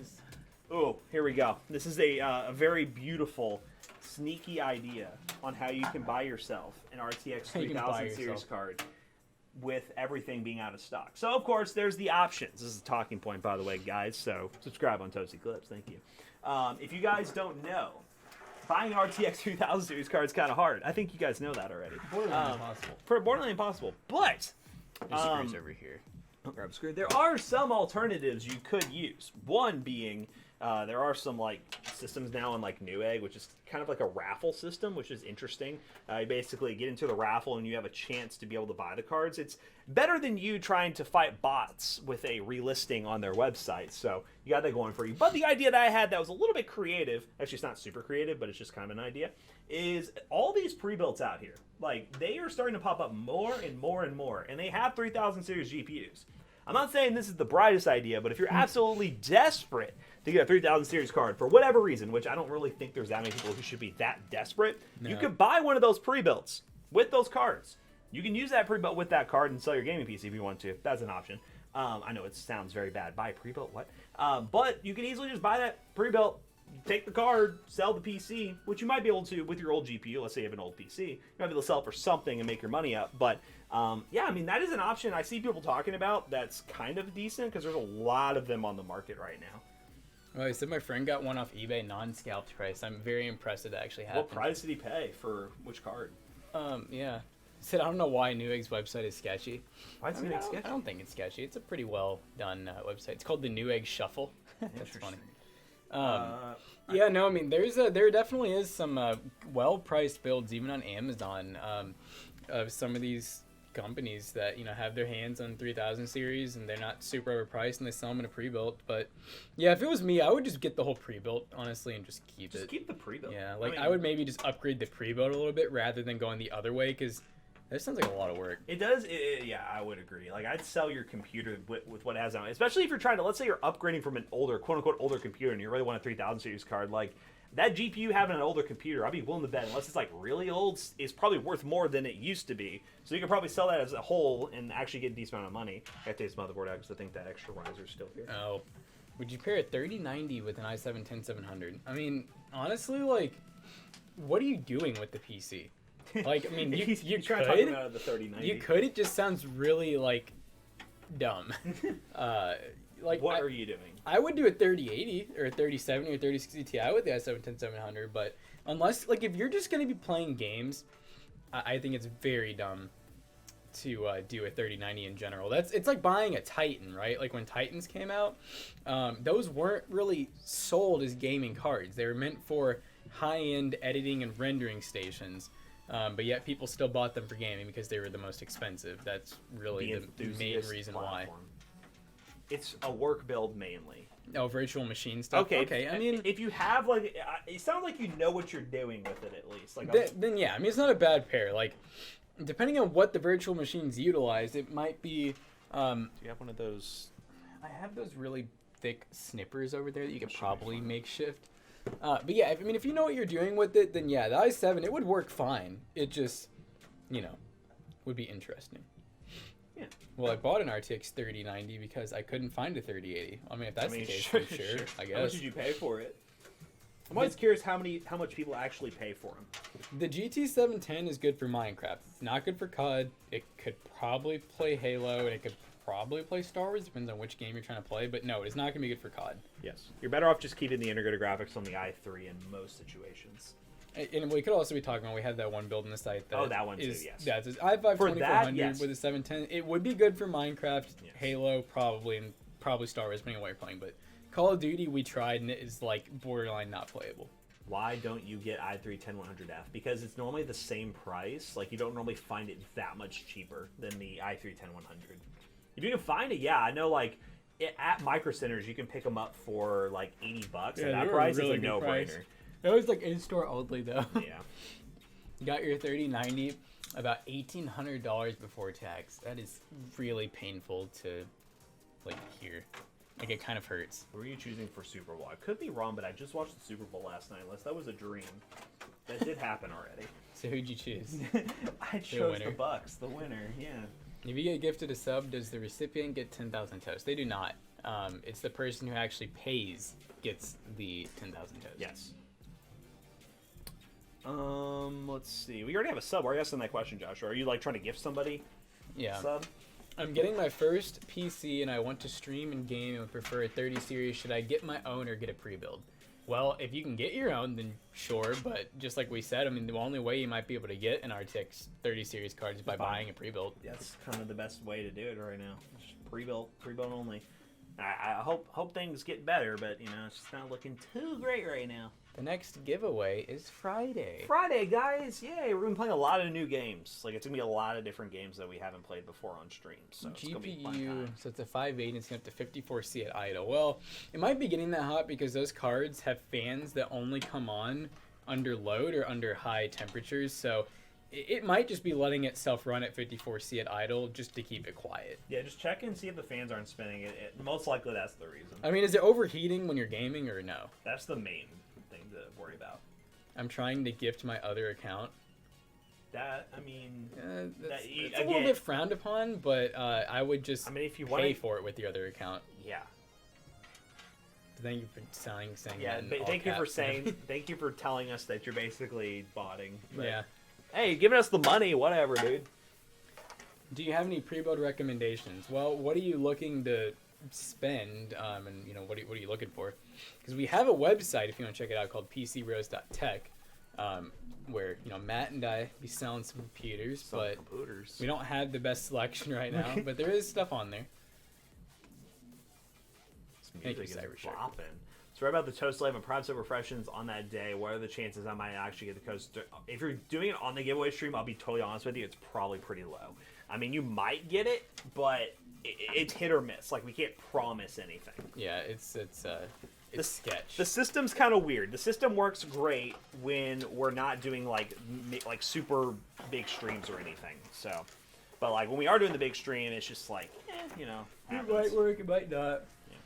this? Oh, here we go. This is a very beautiful, sneaky idea on how you can buy yourself an RTX You can buy 3000 series yourself. card with everything being out of stock. So, of course, there's the options. This is a talking point, by the way, guys. So, subscribe on Toasty Clips. Thank you. If you guys don't know, buying an RTX 3000 series card is kind of hard. I think you guys know that already. Borderline impossible. For borderline impossible. But There's screws over here. grab a screw. There are some alternatives you could use. One being, there are some like systems now on like Newegg, which is kind of like a raffle system, which is interesting. You basically get into the raffle and you have a chance to be able to buy the cards. It's better than you trying to fight bots with a relisting on their website. So you got that going for you. But the idea that I had that was a little bit creative, actually it's not super creative, but it's just kind of an idea, is all these pre-builts out here. Like, they are starting to pop up more and more and more, and they have 3000 series GPUs. I'm not saying this is the brightest idea, but if you're absolutely desperate to get a 3000 series card for whatever reason, which I don't really think there's that many people who should be that desperate, you could buy one of those pre-builts with those cards. You can use that pre-built with that card and sell your gaming PC if you want to. That's an option. I know it sounds very bad. Buy a pre-built, what? But you can easily just buy that pre-built, take the card, sell the PC, which you might be able to with your old GPU. Let's say you have an old PC. You might be able to sell it for something and make your money up. But yeah, I mean, that is an option I see people talking about that's kind of decent because there's a lot of them on the market right now. Well, I said my friend got one off eBay, non-scalped price. I'm very impressed that actually happened. What price did he pay for which card? Yeah. Said I don't know why Newegg's website is sketchy. Why is it sketchy? I don't think it's sketchy. It's a pretty well done website. It's called the Newegg Shuffle. That's funny. Yeah, no, I mean, there definitely is some well-priced builds even on Amazon of some of these companies that have their hands on 3000 series and they're not super overpriced and they sell them in a pre-built. But yeah, if it was me, I would just get the whole pre-built honestly and just keep it. Just keep the pre-built. Yeah, like I would maybe just upgrade the pre-built a little bit rather than going the other way because that sounds like a lot of work. It does. Yeah, I would agree. Like, I'd sell your computer with what it has on it, especially if you're trying to, let's say you're upgrading from an older, quote-unquote, older computer and you really want a 3000 series card. Like, that GPU having an older computer, I'd be willing to bet, unless it's, like, really old, is probably worth more than it used to be. So you could probably sell that as a whole and actually get a decent amount of money. I have to take this motherboard out because I think that extra riser's still here. Oh. Would you pair a 3090 with an i7-10700? I mean, honestly, like, what are you doing with the PC? Like, I mean, you trying to talk me out of the 3090. You could. It just sounds really, like, dumb. Like, what are you doing? I would do a 3080 or a 3070 or 3060 Ti with the i7-10700, but unless, like, if you're just going to be playing games, I think it's very dumb to do a 3090 in general. It's like buying a Titan, right? Like, when Titans came out, those weren't really sold as gaming cards. They were meant for high-end editing and rendering stations. But yet people still bought them for gaming because they were the most expensive. That's really the main reason why. It's a work build mainly. Oh, virtual machine stuff? Okay, I mean, if you have, like, it sounds like you know what you're doing with it at least. Like, then yeah, I mean, it's not a bad pair. Like, depending on what the virtual machines utilize, it might be... do you have one of those? I have those really thick snippers over there that you could probably makeshift. But yeah, I mean, if you know what you're doing with it, then yeah, the i7, it would work fine. It just, would be interesting. Yeah. Well, I bought an RTX 3090 because I couldn't find a 3080. I mean, if that's the case, then sure, I guess. How much did you pay for it? I'm always curious how much people actually pay for them. The GT 710 is good for Minecraft. Not good for COD. It could probably play Halo, and it could probably play Star Wars. Depends on which game you're trying to play. But no, it's not going to be good for COD. Yes. You're better off just keeping the integrated graphics on the i3 in most situations. And we could also be talking about, we had that one build on the site. That one too, yes. That's i5-2400 with a 710. It would be good for Minecraft, yes. Halo, probably, and probably Star Wars, depending on what you're playing. But Call of Duty, we tried, and it is, like, borderline not playable. Why don't you get i3-10100F? Because it's normally the same price. Like, you don't normally find it that much cheaper than the i3-10100. If you can find it, yeah. I know, like, at Micro Centers, you can pick them up for, like, $80. Yeah, and that price is a no-brainer. It was like in-store only, though. Yeah. You got your 3090, about $1,800 before tax. That is really painful to, like, hear. Like, it kind of hurts. Who were you choosing for Super Bowl? I could be wrong, but I just watched the Super Bowl last night, unless that was a dream. That did happen already. So who'd you choose? I chose the Bucks, the winner, yeah. If you get gifted a sub, does the recipient get 10,000 toast? They do not. It's the person who actually pays gets the 10,000 toes. Yes. Let's see. We already have a sub. Why are you asking that question, Josh? Or are you like trying to gift somebody Yeah. sub? I'm getting my first PC and I want to stream and game and would prefer a 30 series. Should I get my own or get a pre-build? Well, if you can get your own, then sure. But just like we said, I mean, the only way you might be able to get an RTX 30 series card is by buying a pre-build. That's kind of the best way to do it right now. Just pre-built only. I hope things get better, but you know, it's just not looking too great right now. The next giveaway is Friday. Friday, guys! Yay! We've been playing a lot of new games. Like, it's gonna be a lot of different games that we haven't played before on stream. So it's gonna be a fun GPU, time. so it's a 580 and it's going up to 54C at idle. Well, it might be getting that hot because those cards have fans that only come on under load or under high temperatures. So it might just be letting itself run at 54C at idle just to keep it quiet. Yeah, just check and see if the fans aren't spinning. Most likely that's the reason. I mean, is it overheating when you're gaming or no? That's the main thing to worry about. I'm trying to gift my other account. That, I mean, It's a little bit frowned upon, but I would just if you pay for it with your other account. yeah. Thank you for saying Yeah, that in all thank you for caps. thank you for telling us that you're basically botting. But, Yeah. hey, giving us the money, whatever, dude. Do you have any pre-build recommendations? Well, what are you looking to spend, and you know, what are you looking for? Because we have a website if you want to check it out called PCRose.tech, where you know Matt and I be selling some computers, but computers. we don't have the best selection right now. But there is stuff on there. Thank you, Music is Cybershark. bopping. So right about the Toast Slave and Prime Sub Refreshings on that day, what are the chances I might actually get the coast? If you're doing it on the giveaway stream, I'll be totally honest with you, it's probably pretty low. I mean, you might get it, but it's hit or miss. Like, we can't promise anything. Yeah, it's sketch. The system's kind of weird. The system works great when we're not doing like super big streams or anything. So, but like when we are doing the big stream, it's just like, you know, It happens. might work, it might not.